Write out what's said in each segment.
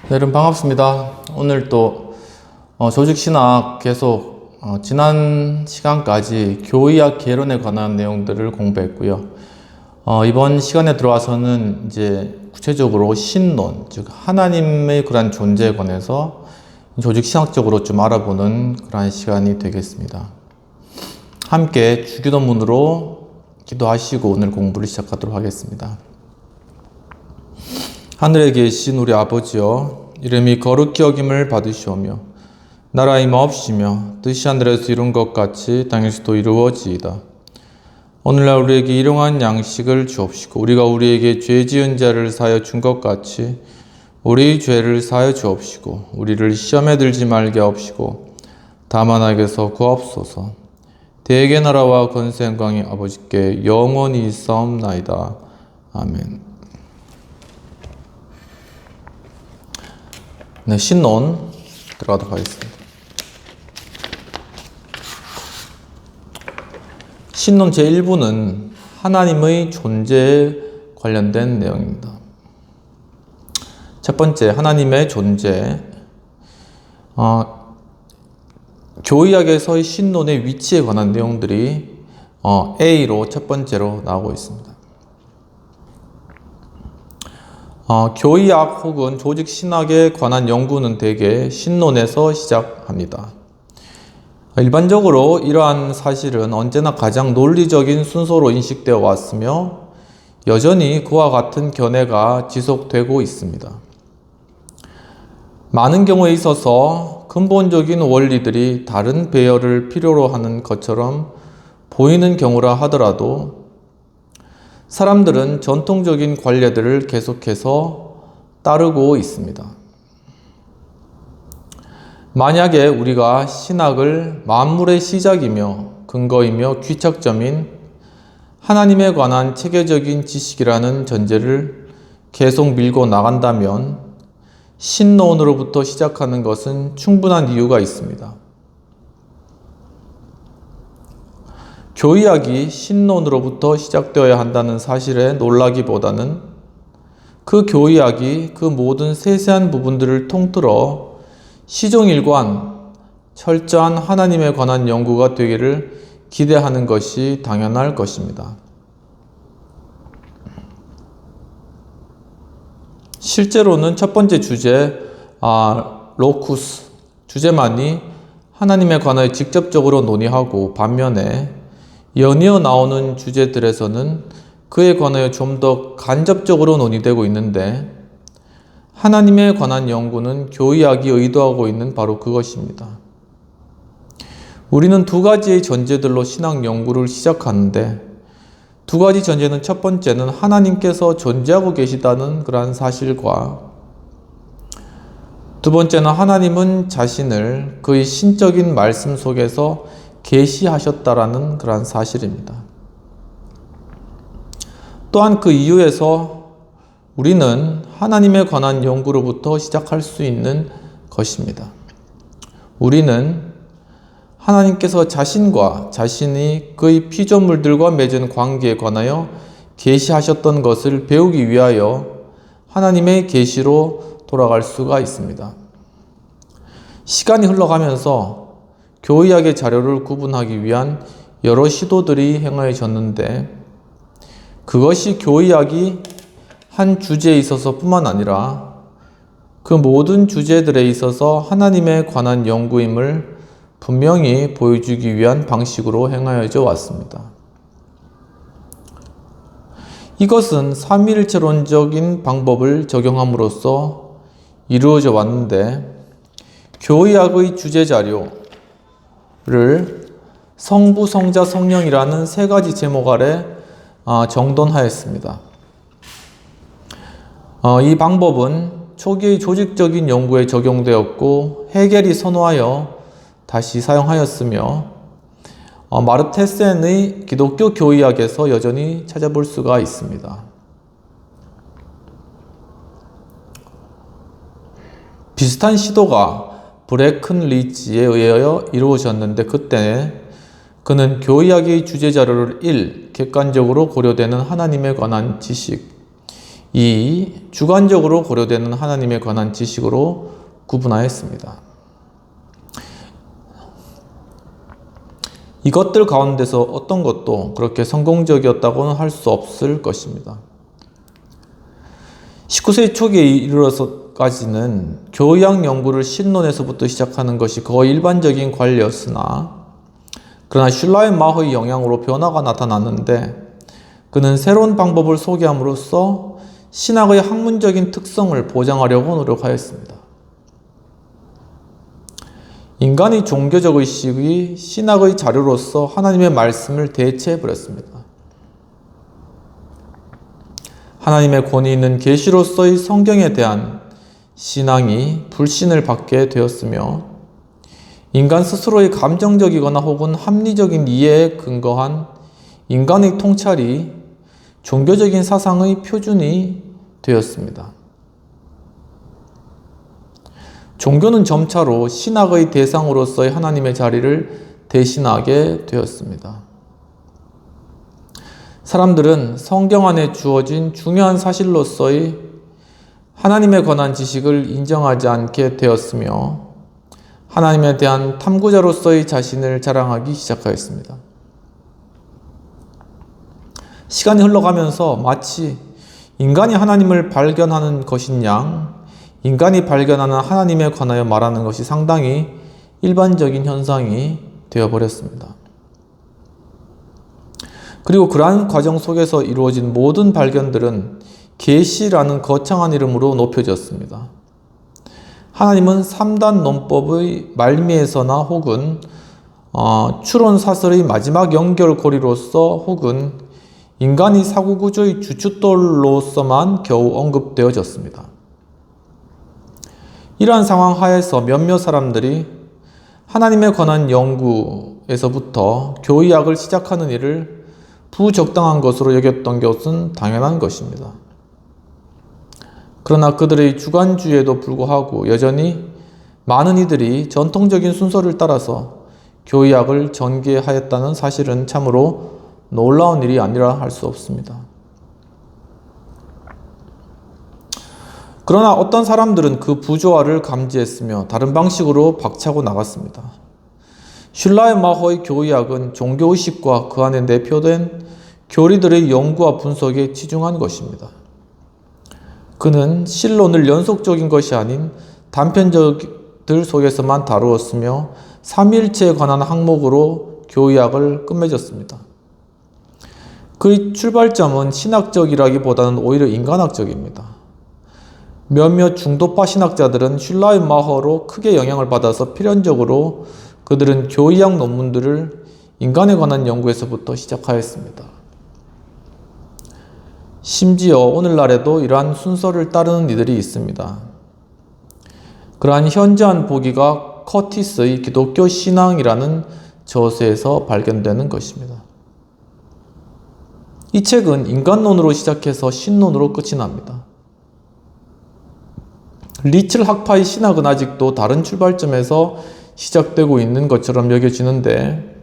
네, 여러분 반갑습니다. 오늘 또 조직신학 계속 지난 시간까지 교의학 개론에 관한 내용들을 공부했고요. 이번 시간에 들어와서는 이제 구체적으로 신론, 즉 하나님의 그러한 존재에 관해서 조직신학적으로 좀 알아보는 그러한 시간이 되겠습니다. 함께 주기도문으로 기도하시고 오늘 공부를 시작하도록 하겠습니다. 하늘에 계신 우리 아버지여, 이름이 거룩히 여김을 받으시오며 나라의 임하옵시며 뜻이 하늘에서 이룬 것 같이 땅에서도 이루어지이다. 오늘날 우리에게 일용할 양식을 주옵시고 우리가 우리에게 죄 지은 자를 사하여 준 것 같이 우리 죄를 사하여 주옵시고 우리를 시험에 들지 말게 하옵시고 다만 악에서 구하옵소서. 대개 나라와 권세 영광이 아버지께 영원히 있사옵나이다. 아멘. 네, 신론 들어가도록 하겠습니다. 신론 제1부는 하나님의 존재에 관련된 내용입니다. 첫 번째, 하나님의 존재. 교의학에서의 신론의 위치에 관한 내용들이 A로 첫 번째로 나오고 있습니다. 교의학 혹은 조직신학에 관한 연구는 대개 신론에서 시작합니다. 일반적으로 이러한 사실은 언제나 가장 논리적인 순서로 인식되어 왔으며 여전히 그와 같은 견해가 지속되고 있습니다. 많은 경우에 있어서 근본적인 원리들이 다른 배열을 필요로 하는 것처럼 보이는 경우라 하더라도 사람들은 전통적인 관례들을 계속해서 따르고 있습니다. 만약에 우리가 신학을 만물의 시작이며 근거이며 귀착점인 하나님에 관한 체계적인 지식이라는 전제를 계속 밀고 나간다면 신론으로부터 시작하는 것은 충분한 이유가 있습니다. 교의학이 신론으로부터 시작되어야 한다는 사실에 놀라기보다는 그 교의학이 그 모든 세세한 부분들을 통틀어 시종일관 철저한 하나님에 관한 연구가 되기를 기대하는 것이 당연할 것입니다. 실제로는 첫 번째 주제, 로쿠스, 주제만이 하나님에 관하여 직접적으로 논의하고 반면에 연이어 나오는 주제들에서는 그에 관하여 좀 더 간접적으로 논의되고 있는데 하나님에 관한 연구는 교의학이 의도하고 있는 바로 그것입니다. 우리는 두 가지의 전제들로 신학 연구를 시작하는데 두 가지 전제는 첫 번째는 하나님께서 존재하고 계시다는 그러한 사실과 두 번째는 하나님은 자신을 그의 신적인 말씀 속에서 계시하셨다라는 그러한 사실입니다. 또한 그 이유에서 우리는 하나님에 관한 연구로부터 시작할 수 있는 것입니다. 우리는 하나님께서 자신과 자신이 그의 피조물들과 맺은 관계에 관하여 계시하셨던 것을 배우기 위하여 하나님의 계시로 돌아갈 수가 있습니다. 시간이 흘러가면서 교의학의 자료를 구분하기 위한 여러 시도들이 행하여졌는데 그것이 교의학이 한 주제에 있어서 뿐만 아니라 그 모든 주제들에 있어서 하나님에 관한 연구임을 분명히 보여주기 위한 방식으로 행하여져 왔습니다. 이것은 삼위일체론적인 방법을 적용함으로써 이루어져 왔는데 교의학의 주제 자료 를 성부, 성자, 성령이라는 세 가지 제목 아래 정돈하였습니다. 이 방법은 초기의 조직적인 연구에 적용되었고 헤겔이 선호하여 다시 사용하였으며 마르테센의 기독교 교의학에서 여전히 찾아볼 수가 있습니다. 비슷한 시도가 브레큰리치에 의하여 이루어졌는데 그때 그는 교의학의 주제 자료를 1. 객관적으로 고려되는 하나님에 관한 지식 이 주관적으로 고려되는 하나님에 관한 지식으로 구분하였습니다. 이것들 가운데서 어떤 것도 그렇게 성공적이었다고는 할 수 없을 것입니다. 19세기 초기에 이르러서까지는 교양 연구를 신론에서부터 시작하는 것이 거의 일반적인 관례였으나, 그러나 슐라이마허의 영향으로 변화가 나타났는데, 그는 새로운 방법을 소개함으로써 신학의 학문적인 특성을 보장하려고 노력하였습니다. 인간의 종교적 의식이 신학의 자료로서 하나님의 말씀을 대체해버렸습니다. 하나님의 권위 있는 계시로서의 성경에 대한 신앙이 불신을 받게 되었으며, 인간 스스로의 감정적이거나 혹은 합리적인 이해에 근거한 인간의 통찰이 종교적인 사상의 표준이 되었습니다. 종교는 점차로 신학의 대상으로서의 하나님의 자리를 대신하게 되었습니다. 사람들은 성경 안에 주어진 중요한 사실로서의 하나님에 관한 지식을 인정하지 않게 되었으며, 하나님에 대한 탐구자로서의 자신을 자랑하기 시작하였습니다. 시간이 흘러가면서 마치 인간이 하나님을 발견하는 것인 양, 인간이 발견하는 하나님에 관하여 말하는 것이 상당히 일반적인 현상이 되어버렸습니다. 그리고 그러한 과정 속에서 이루어진 모든 발견들은 계시라는 거창한 이름으로 높여졌습니다. 하나님은 3단 논법의 말미에서나 혹은 추론 사설의 마지막 연결고리로서 혹은 인간의 사고구조의 주춧돌로서만 겨우 언급되어졌습니다. 이러한 상황 하에서 몇몇 사람들이 하나님에 관한 연구에서부터 교의학을 시작하는 일을 부적당한 것으로 여겼던 것은 당연한 것입니다. 그러나 그들의 주관주의에도 불구하고 여전히 많은 이들이 전통적인 순서를 따라서 교의학을 전개하였다는 사실은 참으로 놀라운 일이 아니라 할 수 없습니다. 그러나 어떤 사람들은 그 부조화를 감지했으며 다른 방식으로 박차고 나갔습니다. 슐라이마허의 교의학은 종교의식과 그 안에 내포된 교리들의 연구와 분석에 치중한 것입니다. 그는 신론을 연속적인 것이 아닌 단편적들 속에서만 다루었으며 삼위일체에 관한 항목으로 교의학을 끝맺었습니다. 그의 출발점은 신학적이라기보다는 오히려 인간학적입니다. 몇몇 중도파 신학자들은 슐라이마허로 크게 영향을 받아서 필연적으로 그들은 교의학 논문들을 인간에 관한 연구에서부터 시작하였습니다. 심지어 오늘날에도 이러한 순서를 따르는 이들이 있습니다. 그러한 현저한 보기가 커티스의 기독교 신앙이라는 저서에서 발견되는 것입니다. 이 책은 인간론으로 시작해서 신론으로 끝이 납니다. 리첼 학파의 신학은 아직도 다른 출발점에서 시작되고 있는 것처럼 여겨지는데,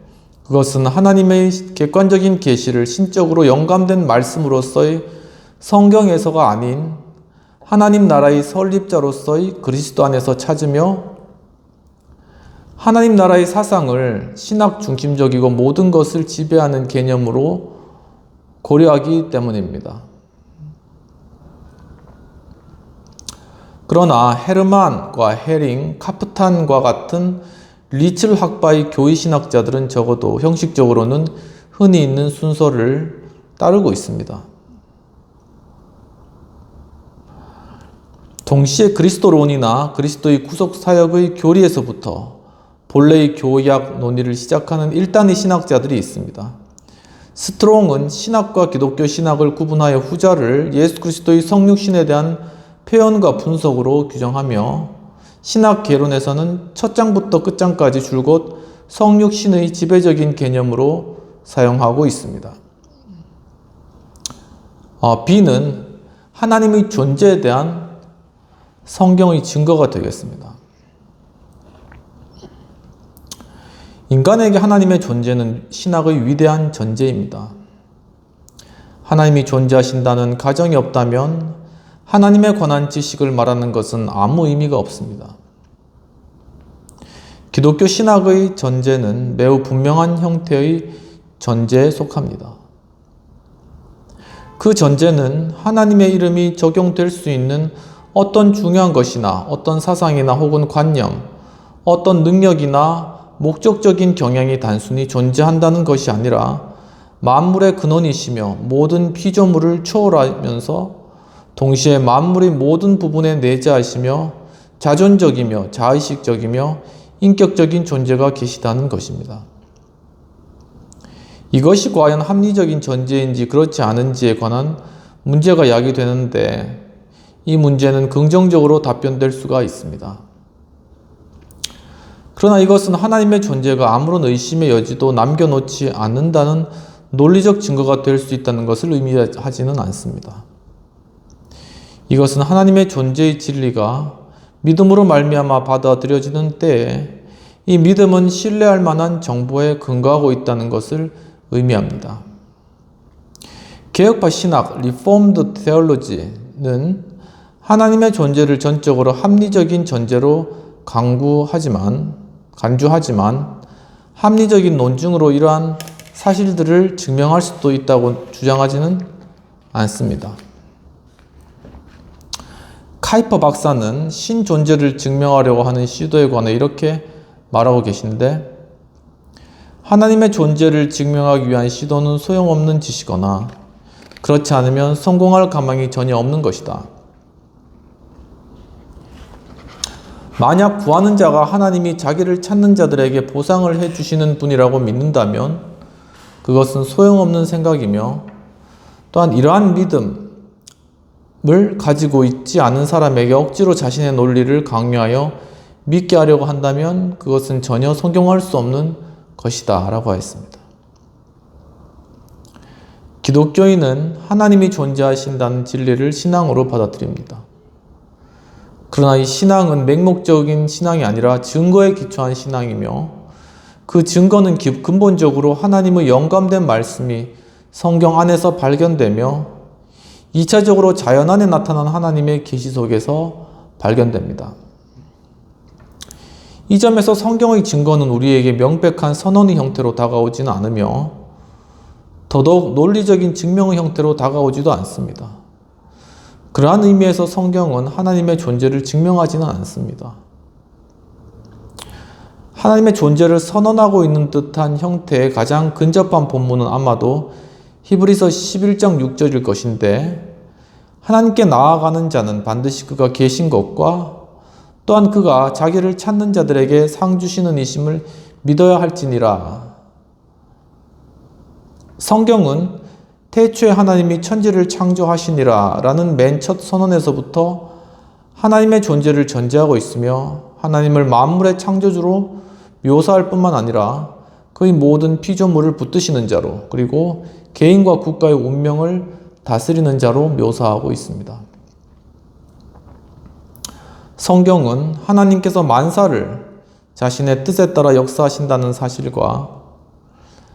그것은 하나님의 객관적인 계시를 신적으로 영감된 말씀으로서의 성경에서가 아닌 하나님 나라의 설립자로서의 그리스도 안에서 찾으며, 하나님 나라의 사상을 신학 중심적이고 모든 것을 지배하는 개념으로 고려하기 때문입니다. 그러나 헤르만과 헤링, 카프탄과 같은 리첼 학파의 교의신학자들은 적어도 형식적으로는 흔히 있는 순서를 따르고 있습니다. 동시에 그리스도론이나 그리스도의 구속사역의 교리에서부터 본래의 교의학 논의를 시작하는 1단의 신학자들이 있습니다. 스트롱은 신학과 기독교 신학을 구분하여 후자를 예수 그리스도의 성육신에 대한 표현과 분석으로 규정하며, 신학 개론에서는 첫 장부터 끝장까지 줄곧 성육신의 지배적인 개념으로 사용하고 있습니다. B는 하나님의 존재에 대한 성경의 증거가 되겠습니다. 인간에게 하나님의 존재는 신학의 위대한 전제입니다. 하나님이 존재하신다는 가정이 없다면 하나님에 관한 지식을 말하는 것은 아무 의미가 없습니다. 기독교 신학의 전제는 매우 분명한 형태의 전제에 속합니다. 그 전제는 하나님의 이름이 적용될 수 있는 어떤 중요한 것이나 어떤 사상이나 혹은 관념, 어떤 능력이나 목적적인 경향이 단순히 존재한다는 것이 아니라 만물의 근원이시며 모든 피조물을 초월하면서 동시에 만물의 모든 부분에 내재하시며 자존적이며 자의식적이며 인격적인 존재가 계시다는 것입니다. 이것이 과연 합리적인 전제인지 그렇지 않은지에 관한 문제가 야기되는데 이 문제는 긍정적으로 답변될 수가 있습니다. 그러나 이것은 하나님의 존재가 아무런 의심의 여지도 남겨놓지 않는다는 논리적 증거가 될 수 있다는 것을 의미하지는 않습니다. 이것은 하나님의 존재의 진리가 믿음으로 말미암아 받아들여지는 때에 이 믿음은 신뢰할 만한 정보에 근거하고 있다는 것을 의미합니다. 개혁파 신학 (Reformed Theology)는 하나님의 존재를 전적으로 합리적인 전제로 간주하지만 합리적인 논증으로 이러한 사실들을 증명할 수도 있다고 주장하지는 않습니다. 카이퍼 박사는 신존재를 증명하려고 하는 시도에 관해 이렇게 말하고 계신데, 하나님의 존재를 증명하기 위한 시도는 소용없는 짓이거나 그렇지 않으면 성공할 가망이 전혀 없는 것이다. 만약 구하는 자가 하나님이 자기를 찾는 자들에게 보상을 해주시는 분이라고 믿는다면 그것은 소용없는 생각이며, 또한 이러한 믿음을 가지고 있지 않은 사람에게 억지로 자신의 논리를 강요하여 믿게 하려고 한다면 그것은 전혀 성공할 수 없는 것이다 라고 했습니다. 기독교인은 하나님이 존재하신다는 진리를 신앙으로 받아들입니다. 그러나 이 신앙은 맹목적인 신앙이 아니라 증거에 기초한 신앙이며, 그 증거는 근본적으로 하나님의 영감된 말씀이 성경 안에서 발견되며 2차적으로 자연 안에 나타난 하나님의 계시 속에서 발견됩니다. 이 점에서 성경의 증거는 우리에게 명백한 선언의 형태로 다가오지는 않으며 더더욱 논리적인 증명의 형태로 다가오지도 않습니다. 그러한 의미에서 성경은 하나님의 존재를 증명하지는 않습니다. 하나님의 존재를 선언하고 있는 듯한 형태의 가장 근접한 본문은 아마도 히브리서 11장 6절일 것인데, 하나님께 나아가는 자는 반드시 그가 계신 것과 또한 그가 자기를 찾는 자들에게 상 주시는 이심을 믿어야 할지니라. 성경은 태초에 하나님이 천지를 창조하시니라 라는 맨 첫 선언에서부터 하나님의 존재를 전제하고 있으며, 하나님을 만물의 창조주로 묘사할 뿐만 아니라 그의 모든 피조물을 붙드시는 자로, 그리고 개인과 국가의 운명을 다스리는 자로 묘사하고 있습니다. 성경은 하나님께서 만사를 자신의 뜻에 따라 역사하신다는 사실과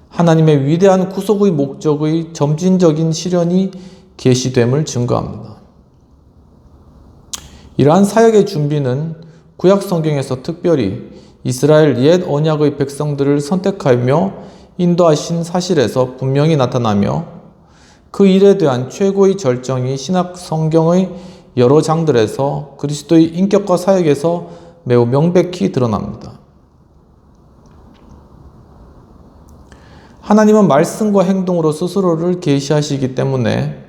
하나님의 위대한 구속의 목적의 점진적인 실현이 계시됨을 증거합니다. 이러한 사역의 준비는 구약 성경에서 특별히 이스라엘 옛 언약의 백성들을 선택하며 인도하신 사실에서 분명히 나타나며, 그 일에 대한 최고의 절정이 신약 성경의 여러 장들에서 그리스도의 인격과 사역에서 매우 명백히 드러납니다. 하나님은 말씀과 행동으로 스스로를 계시하시기 때문에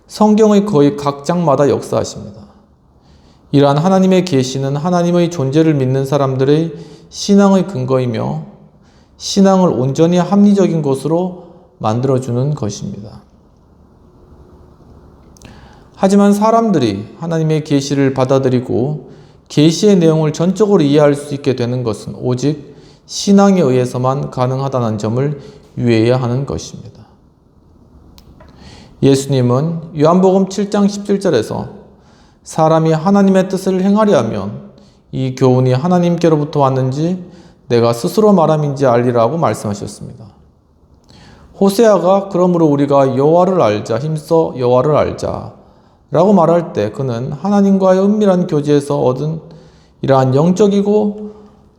성경의 거의 각 장마다 역사하십니다. 이러한 하나님의 계시는 하나님의 존재를 믿는 사람들의 신앙의 근거이며 신앙을 온전히 합리적인 것으로 만들어주는 것입니다. 하지만 사람들이 하나님의 계시를 받아들이고 계시의 내용을 전적으로 이해할 수 있게 되는 것은 오직 신앙에 의해서만 가능하다는 점을 유의해야 하는 것입니다. 예수님은 요한복음 7장 17절에서 사람이 하나님의 뜻을 행하려 하면 이 교훈이 하나님께로부터 왔는지 내가 스스로 말함인지 알리라고 말씀하셨습니다. 호세아가 그러므로 우리가 여호와를 알자, 힘써 여호와를 알자 라고 말할 때 그는 하나님과의 은밀한 교제에서 얻은 이러한 영적이고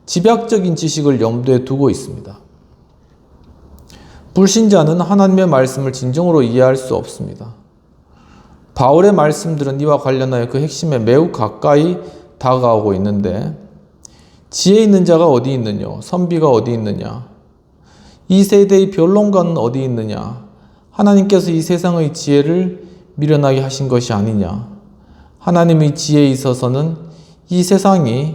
집약적인 지식을 염두에 두고 있습니다. 불신자는 하나님의 말씀을 진정으로 이해할 수 없습니다. 바울의 말씀들은 이와 관련하여 그 핵심에 매우 가까이 다가오고 있는데, 지혜 있는 자가 어디 있느냐? 선비가 어디 있느냐? 이 세대의 변론가는 어디 있느냐? 하나님께서 이 세상의 지혜를 미련하게 하신 것이 아니냐? 하나님의 지혜에 있어서는 이 세상이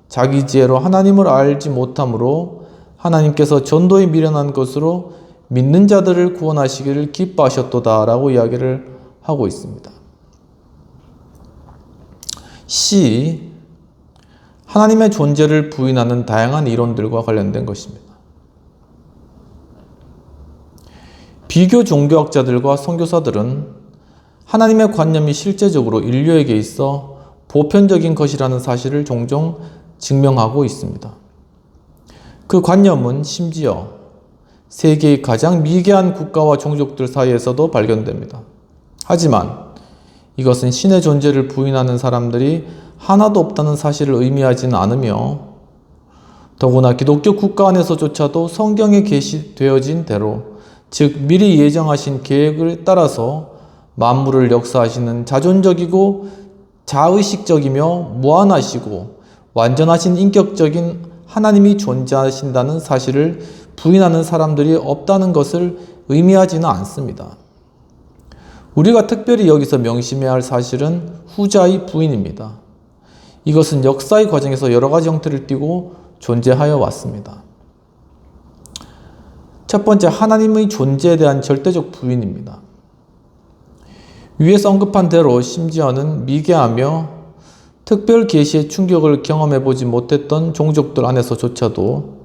자기 지혜로 하나님을 알지 못하므로 하나님께서 전도에 미련한 것으로 믿는 자들을 구원하시기를 기뻐하셨도다 라고 이야기를 하고 있습니다. C. 하나님의 존재를 부인하는 다양한 이론들과 관련된 것입니다. 비교 종교학자들과 선교사들은 하나님의 관념이 실제적으로 인류에게 있어 보편적인 것이라는 사실을 종종 증명하고 있습니다. 그 관념은 심지어 세계의 가장 미개한 국가와 종족들 사이에서도 발견됩니다. 하지만 이것은 신의 존재를 부인하는 사람들이 하나도 없다는 사실을 의미하지는 않으며, 더구나 기독교 국가 안에서조차도 성경에 게시되어진 대로, 즉 미리 예정하신 계획을 따라서 만물을 역사하시는 자존적이고 자의식적이며 무한하시고 완전하신 인격적인 하나님이 존재하신다는 사실을 부인하는 사람들이 없다는 것을 의미하지는 않습니다. 우리가 특별히 여기서 명심해야 할 사실은 후자의 부인입니다. 이것은 역사의 과정에서 여러 가지 형태를 띠고 존재하여 왔습니다. 첫 번째, 하나님의 존재에 대한 절대적 부인입니다. 위에서 언급한 대로 심지어는 미개하며 특별 계시의 충격을 경험해보지 못했던 종족들 안에서조차도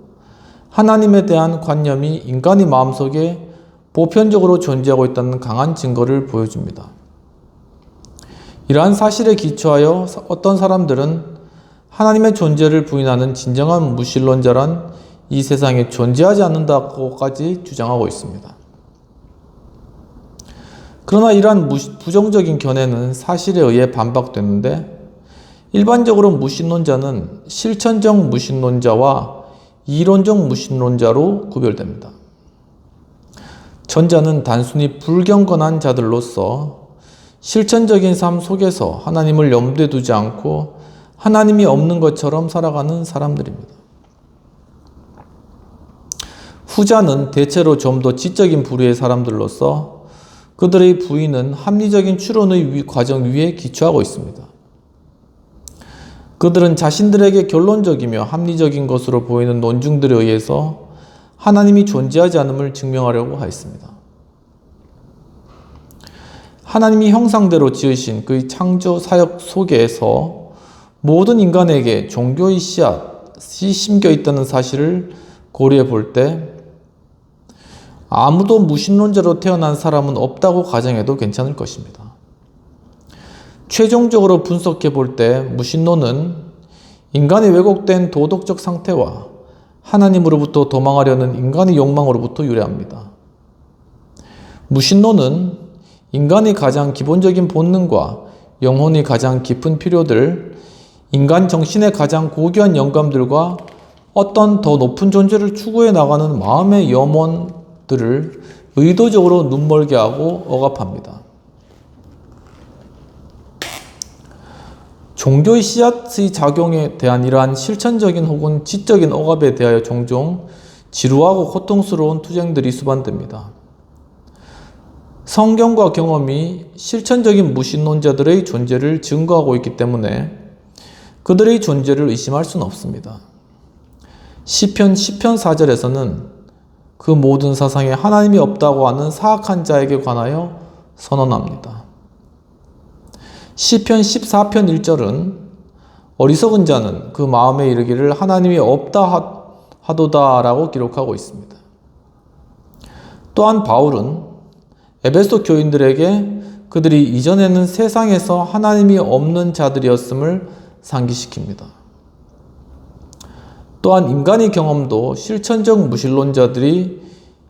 하나님에 대한 관념이 인간의 마음속에 보편적으로 존재하고 있다는 강한 증거를 보여줍니다. 이러한 사실에 기초하여 어떤 사람들은 하나님의 존재를 부인하는 진정한 무신론자란 이 세상에 존재하지 않는다고까지 주장하고 있습니다. 그러나 이러한 부정적인 견해는 사실에 의해 반박되는데, 일반적으로 무신론자는 실천적 무신론자와 이론적 무신론자로 구별됩니다. 전자는 단순히 불경건한 자들로서 실천적인 삶 속에서 하나님을 염두에 두지 않고 하나님이 없는 것처럼 살아가는 사람들입니다. 후자는 대체로 좀 더 지적인 부류의 사람들로서 그들의 부인은 합리적인 추론의 과정 위에 기초하고 있습니다. 그들은 자신들에게 결론적이며 합리적인 것으로 보이는 논증들에 의해서 하나님이 존재하지 않음을 증명하려고 하였습니다. 하나님이 형상대로 지으신 그의 창조 사역 속에서 모든 인간에게 종교의 씨앗이 심겨 있다는 사실을 고려해 볼 때 아무도 무신론자로 태어난 사람은 없다고 가정해도 괜찮을 것입니다. 최종적으로 분석해 볼 때 무신론은 인간의 왜곡된 도덕적 상태와 하나님으로부터 도망하려는 인간의 욕망으로부터 유래합니다. 무신론은 인간의 가장 기본적인 본능과 영혼의 가장 깊은 필요들, 인간 정신의 가장 고귀한 영감들과 어떤 더 높은 존재를 추구해 나가는 마음의 염원들을 의도적으로 눈멀게 하고 억압합니다. 종교의 씨앗의 작용에 대한 이러한 실천적인 혹은 지적인 억압에 대하여 종종 지루하고 고통스러운 투쟁들이 수반됩니다. 성경과 경험이 실천적인 무신론자들의 존재를 증거하고 있기 때문에 그들의 존재를 의심할 수는 없습니다. 시편 4절에서는 그 모든 사상에 하나님이 없다고 하는 사악한 자에게 관하여 선언합니다. 시편 14편 1절은 어리석은 자는 그 마음에 이르기를 하나님이 없다 하도다 라고 기록하고 있습니다. 또한 바울은 에베소 교인들에게 그들이 이전에는 세상에서 하나님이 없는 자들이었음을 상기시킵니다. 또한 인간의 경험도 실천적 무신론자들이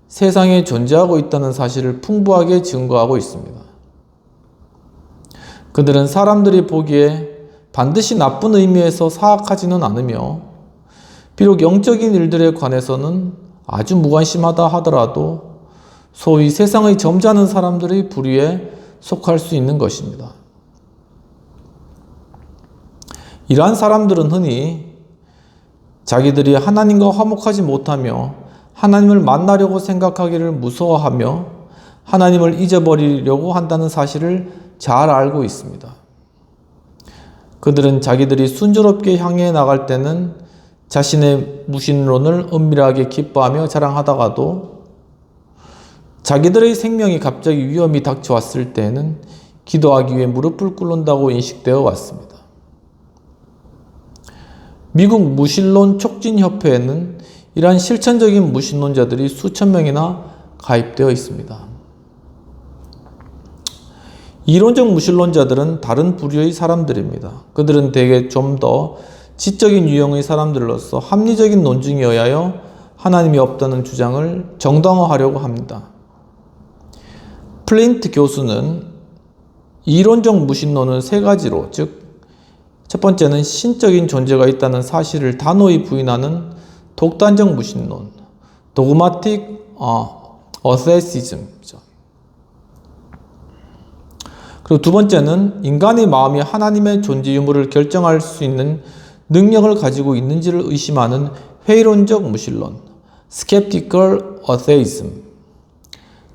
세상에 존재하고 있다는 사실을 풍부하게 증거하고 있습니다. 그들은 사람들이 보기에 반드시 나쁜 의미에서 사악하지는 않으며 비록 영적인 일들에 관해서는 아주 무관심하다 하더라도 소위 세상의 점잖은 사람들의 부류에 속할 수 있는 것입니다. 이러한 사람들은 흔히 자기들이 하나님과 화목하지 못하며 하나님을 만나려고 생각하기를 무서워하며 하나님을 잊어버리려고 한다는 사실을 잘 알고 있습니다. 그들은 자기들이 순조롭게 향해 나갈 때는 자신의 무신론을 은밀하게 기뻐하며 자랑하다가도 자기들의 생명이 갑자기 위험이 닥쳐왔을 때에는 기도하기 위해 무릎을 꿇는다고 인식되어 왔습니다. 미국 무신론 촉진협회에는 이러한 실천적인 무신론자들이 수천 명이나 가입되어 있습니다. 이론적 무신론자들은 다른 부류의 사람들입니다. 그들은 대개 좀 더 지적인 유형의 사람들로서 합리적인 논증에 의하여 하나님이 없다는 주장을 정당화하려고 합니다. 플린트 교수는 이론적 무신론을 세 가지로, 즉 첫 번째는 신적인 존재가 있다는 사실을 단호히 부인하는 독단적 무신론, 도그마틱 어세시즘이죠. 그리고 두 번째는 인간의 마음이 하나님의 존재 유무를 결정할 수 있는 능력을 가지고 있는지를 의심하는 회의론적 무신론, skeptical atheism.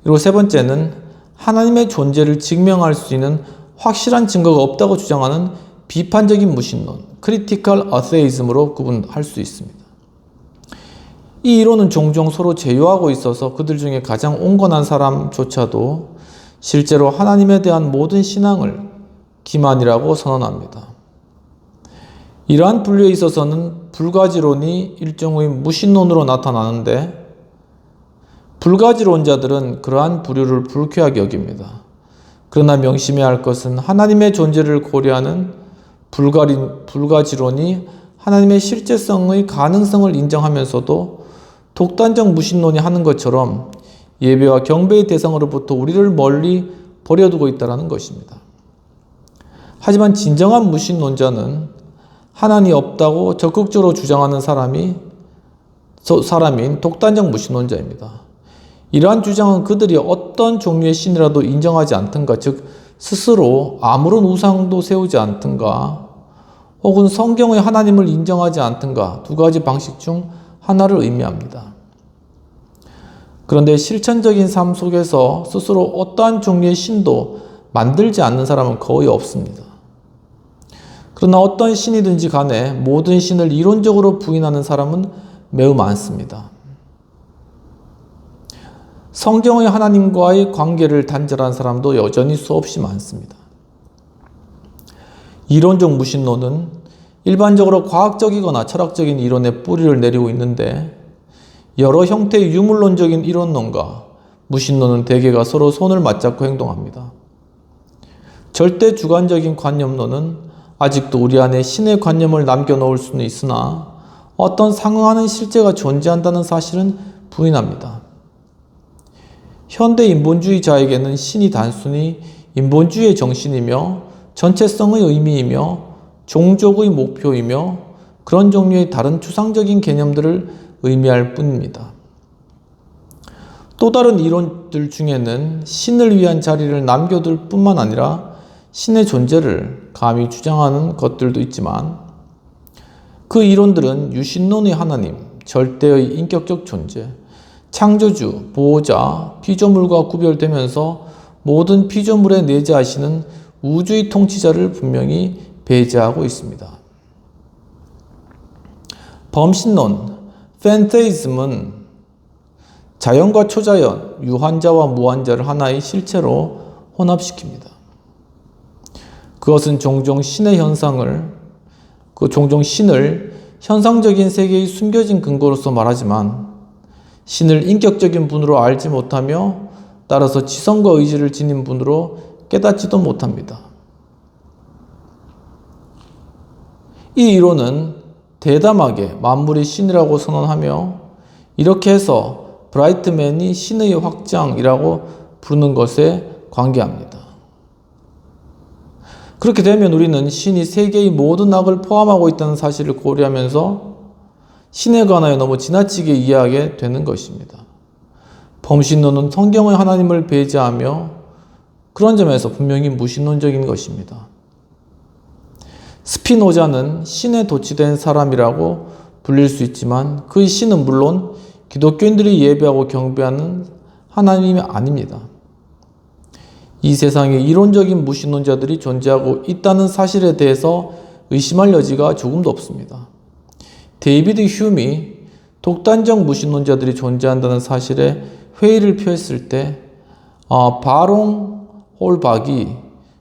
그리고 세 번째는 하나님의 존재를 증명할 수 있는 확실한 증거가 없다고 주장하는 비판적인 무신론, critical atheism으로 구분할 수 있습니다. 이 이론은 종종 서로 제휴하고 있어서 그들 중에 가장 온건한 사람조차도 실제로 하나님에 대한 모든 신앙을 기만이라고 선언합니다. 이러한 분류에 있어서는 불가지론이 일종의 무신론으로 나타나는데 불가지론자들은 그러한 부류를 불쾌하게 여깁니다. 그러나 명심해야 할 것은 하나님의 존재를 고려하는 불가지론이 하나님의 실제성의 가능성을 인정하면서도 독단적 무신론이 하는 것처럼 예배와 경배의 대상으로부터 우리를 멀리 버려두고 있다는 것입니다. 하지만 진정한 무신론자는 하나님이 없다고 적극적으로 주장하는 사람인 독단적 무신론자입니다. 이러한 주장은 그들이 어떤 종류의 신이라도 인정하지 않든가, 즉 스스로 아무런 우상도 세우지 않든가, 혹은 성경의 하나님을 인정하지 않든가 두 가지 방식 중 하나를 의미합니다. 그런데 실천적인 삶 속에서 스스로 어떠한 종류의 신도 만들지 않는 사람은 거의 없습니다. 그러나 어떤 신이든지 간에 모든 신을 이론적으로 부인하는 사람은 매우 많습니다. 성경의 하나님과의 관계를 단절한 사람도 여전히 수없이 많습니다. 이론적 무신론은 일반적으로 과학적이거나 철학적인 이론에 뿌리를 내리고 있는데 여러 형태의 유물론적인 이론론과 무신론은 대개가 서로 손을 맞잡고 행동합니다. 절대 주관적인 관념론은 아직도 우리 안에 신의 관념을 남겨놓을 수는 있으나 어떤 상응하는 실제가 존재한다는 사실은 부인합니다. 현대 인본주의자에게는 신이 단순히 인본주의의 정신이며 전체성의 의미이며 종족의 목표이며 그런 종류의 다른 추상적인 개념들을 의미할 뿐입니다. 또 다른 이론들 중에는 신을 위한 자리를 남겨둘 뿐만 아니라 신의 존재를 감히 주장하는 것들도 있지만 그 이론들은 유신론의 하나님, 절대의 인격적 존재, 창조주, 보호자, 피조물과 구별되면서 모든 피조물에 내재하시는 우주의 통치자를 분명히 배제하고 있습니다. 범신론, 팬테이즘은 자연과 초자연, 유한자와 무한자를 하나의 실체로 혼합시킵니다. 그것은 종종 신의 신을 현상적인 세계의 숨겨진 근거로서 말하지만 신을 인격적인 분으로 알지 못하며 따라서 지성과 의지를 지닌 분으로 깨닫지도 못합니다. 이 이론은 대담하게 만물이 신이라고 선언하며 이렇게 해서 브라이트맨이 신의 확장이라고 부르는 것에 관계합니다. 그렇게 되면 우리는 신이 세계의 모든 악을 포함하고 있다는 사실을 고려하면서 신에 관하여 너무 지나치게 이해하게 되는 것입니다. 범신론은 성경의 하나님을 배제하며 그런 점에서 분명히 무신론적인 것입니다. 스피노자는 신에 도취된 사람이라고 불릴 수 있지만 그의 신은 물론 기독교인들이 예배하고 경배하는 하나님이 아닙니다. 이 세상에 이론적인 무신론자들이 존재하고 있다는 사실에 대해서 의심할 여지가 조금도 없습니다. 데이비드 휴미 독단적 무신론자들이 존재한다는 사실에 회의를 표했을 때 바롱 홀박이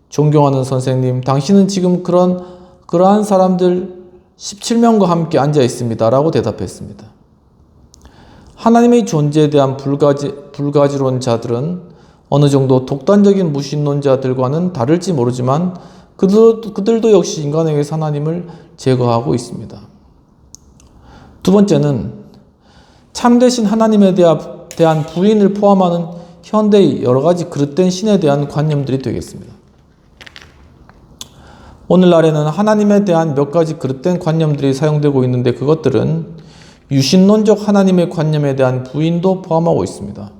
존경하는 선생님, 당신은 지금 그러한 사람들 17명과 함께 앉아 있습니다 라고 대답했습니다. 하나님의 존재에 대한 불가지론자들은 어느 정도 독단적인 무신론자들과는 다를지 모르지만 그들도 역시 인간에게서 하나님을 제거하고 있습니다. 두 번째는 참되신 하나님에 대한 부인을 포함하는 현대의 여러 가지 그릇된 신에 대한 관념들이 되겠습니다. 오늘날에는 하나님에 대한 몇 가지 그릇된 관념들이 사용되고 있는데 그것들은 유신론적 하나님의 관념에 대한 부인도 포함하고 있습니다.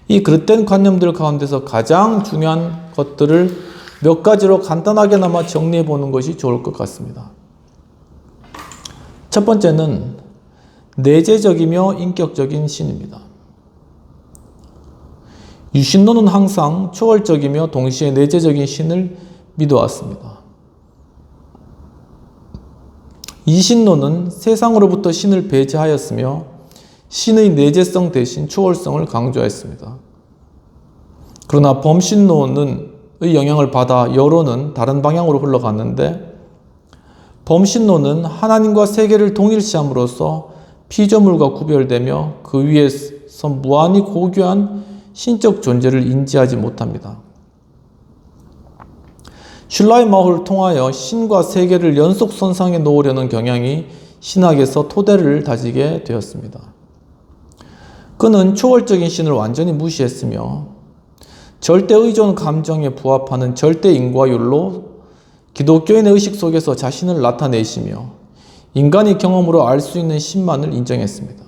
이 그릇된 관념들 가운데서 가장 중요한 것들을 몇 가지로 간단하게나마 정리해 보는 것이 좋을 것 같습니다. 첫 번째는 내재적이며 인격적인 신입니다. 유신론은 항상 초월적이며 동시에 내재적인 신을 믿어왔습니다. 이신론은 세상으로부터 신을 배제하였으며 신의 내재성 대신 초월성을 강조했습니다. 그러나 범신론의 영향을 받아 여론은 다른 방향으로 흘러갔는데 범신론은 하나님과 세계를 동일시함으로써 피조물과 구별되며 그 위에서 무한히 고귀한 신적 존재를 인지하지 못합니다. 슐라이마호를 통하여 신과 세계를 연속선상에 놓으려는 경향이 신학에서 토대를 다지게 되었습니다. 그는 초월적인 신을 완전히 무시했으며 절대의존 감정에 부합하는 절대인과율로 기독교인의 의식 속에서 자신을 나타내시며 인간의 경험으로 알 수 있는 신만을 인정했습니다.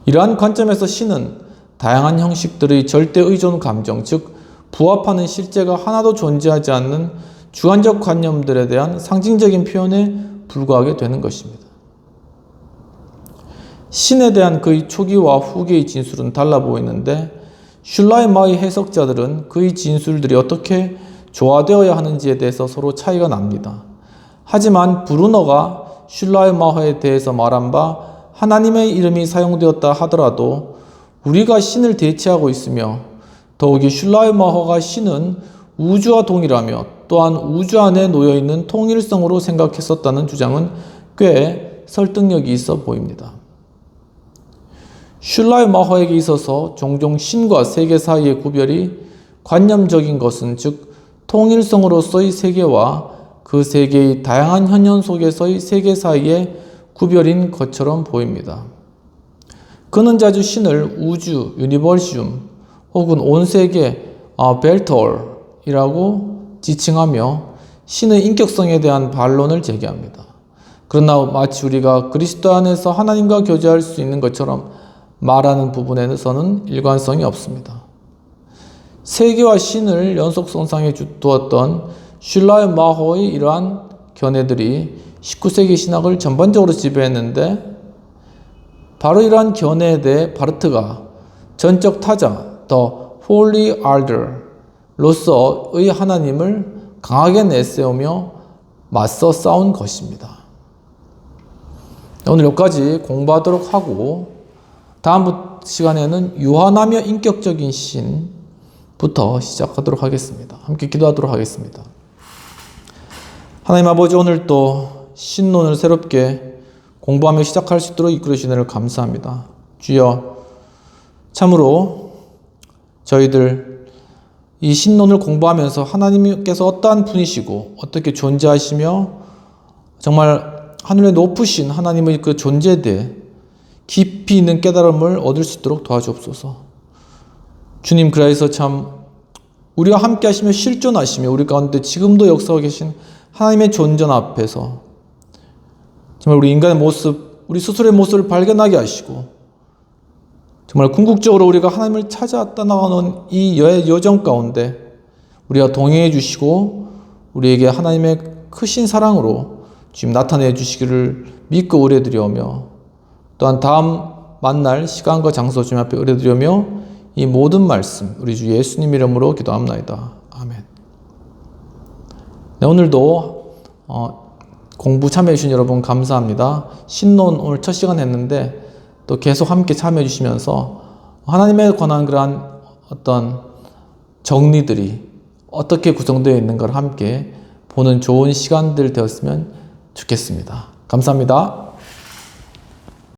이러한 관점에서 신은 다양한 형식들의 절대의존 감정, 즉 부합하는 실제가 하나도 존재하지 않는 주관적 관념들에 대한 상징적인 표현에 불과하게 되는 것입니다. 신에 대한 그의 초기와 후기의 진술은 달라 보이는데 슐라이마의 해석자들은 그의 진술들이 어떻게 조화되어야 하는지에 대해서 서로 차이가 납니다. 하지만 브루너가 슐라이마허에 대해서 말한 바 하나님의 이름이 사용되었다 하더라도 우리가 신을 대체하고 있으며 더욱이 슐라이마허가 신은 우주와 동일하며 또한 우주 안에 놓여있는 통일성으로 생각했었다는 주장은 꽤 설득력이 있어 보입니다. 슐라이마허에게 있어서 종종 신과 세계 사이의 구별이 관념적인 것은 즉 통일성으로서의 세계와 그 세계의 다양한 현현 속에서의 세계 사이의 구별인 것처럼 보입니다. 그는 자주 신을 우주, 유니버시움 혹은 온 세계, 벨톨이라고 지칭하며 신의 인격성에 대한 반론을 제기합니다. 그러나 마치 우리가 그리스도 안에서 하나님과 교제할 수 있는 것처럼 말하는 부분에서는 일관성이 없습니다. 세계와 신을 연속선상에 두었던 슐라이마호의 이러한 견해들이 19세기 신학을 전반적으로 지배했는데 바로 이러한 견해에 대해 바르트가 전적 타자, The Holy Order로서의 하나님을 강하게 내세우며 맞서 싸운 것입니다. 오늘 여기까지 공부하도록 하고 다음 시간에는 유한하며 인격적인 신부터 시작하도록 하겠습니다. 함께 기도하도록 하겠습니다. 하나님 아버지, 오늘 또 신론을 새롭게 공부하며 시작할 수 있도록 이끌어 주신 은혜를 감사합니다. 주여, 참으로 저희들 이 신론을 공부하면서 하나님께서 어떠한 분이시고 어떻게 존재하시며 정말 하늘에 높으신 하나님의 그 존재에 대해 깊이 있는 깨달음을 얻을 수 있도록 도와주옵소서. 주님, 그래서 참 우리와 함께 하시며 실존하시며 우리 가운데 지금도 역사하고 계신 하나님의 존재 앞에서 정말 우리 인간의 모습, 우리 스스로의 모습을 발견하게 하시고 정말 궁극적으로 우리가 하나님을 찾아 떠나가는 이 여정 가운데 우리가 동행해 주시고 우리에게 하나님의 크신 사랑으로 지금 나타내 주시기를 믿고 의뢰드리오며 또한 다음 만날 시간과 장소 주님 앞에 의뢰드리오며 이 모든 말씀 우리 주 예수님 이름으로 기도합나이다. 아멘. 네, 오늘도 공부 참여해 주신 여러분 감사합니다. 신론 오늘 첫 시간 했는데 또 계속 함께 참여해 주시면서 하나님에 관한 그러한 어떤 정리들이 어떻게 구성되어 있는가를 함께 보는 좋은 시간들 되었으면 좋겠습니다. 감사합니다.